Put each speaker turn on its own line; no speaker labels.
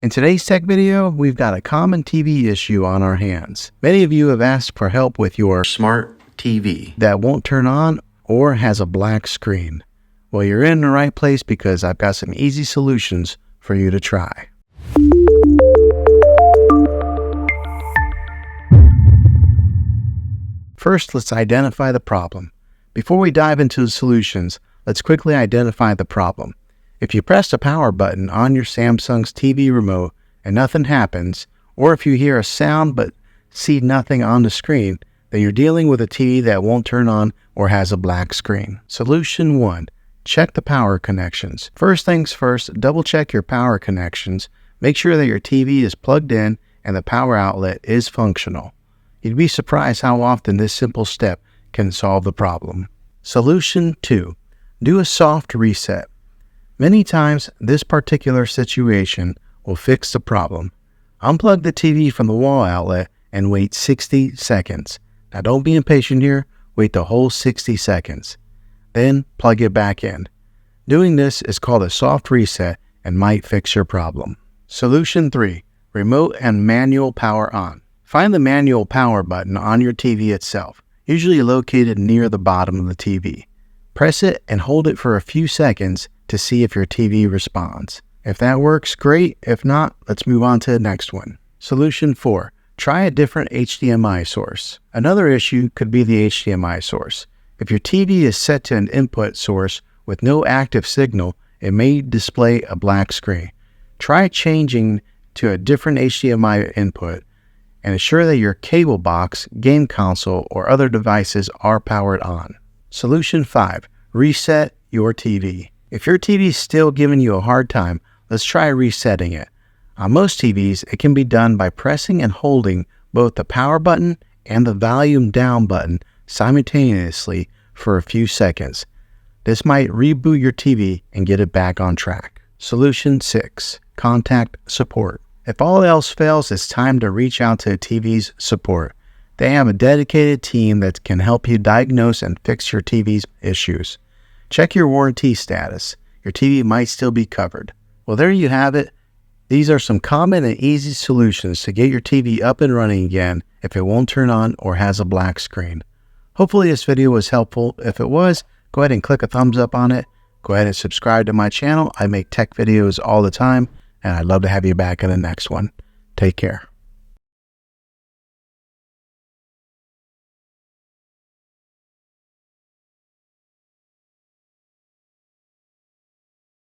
In today's tech video, we've got a common TV issue on our hands. Many of you have asked for help with your smart TV that won't turn on or has a black screen. Well, you're in the right place because I've got some easy solutions for you to try. First, let's identify the problem. Before we dive into the solutions, let's quickly identify the problem. If you press the power button on your Samsung's TV remote and nothing happens, or if you hear a sound but see nothing on the screen, then you're dealing with a TV that won't turn on or has a black screen. Solution 1. Check the power connections. First things first, double check your power connections. Make sure that your TV is plugged in and the power outlet is functional. You'd be surprised how often this simple step can solve the problem. Solution 2. Do a soft reset. Many times, this particular situation will fix the problem. Unplug the TV from the wall outlet and wait 60 seconds. Now don't be impatient here, wait the whole 60 seconds. Then plug it back in. Doing this is called a soft reset and might fix your problem. Solution 3. Remote and manual power on. Find the manual power button on your TV itself, usually located near the bottom of the TV. Press it and hold it for a few seconds to see if your TV responds. If that works, great. If not, let's move on to the next one. Solution 4. Try a different HDMI source. Another issue could be the HDMI source. If your TV is set to an input source with no active signal, it may display a black screen. Try changing to a different HDMI input and ensure that your cable box, game console, or other devices are powered on. Solution 5. Reset your TV. If your TV is still giving you a hard time, let's try resetting it. On most TVs, it can be done by pressing and holding both the power button and the volume down button simultaneously for a few seconds. This might reboot your TV and get it back on track. Solution 6. Contact support. If all else fails, it's time to reach out to a TV's support. They have a dedicated team that can help you diagnose and fix your TV's issues. Check your warranty status. Your TV might still be covered. Well, there you have it. These are some common and easy solutions to get your TV up and running again if it won't turn on or has a black screen. Hopefully this video was helpful. If it was, go ahead and click a thumbs up on it. Go ahead and subscribe to my channel. I make tech videos all the time, and I'd love to have you back in the next one. Take care.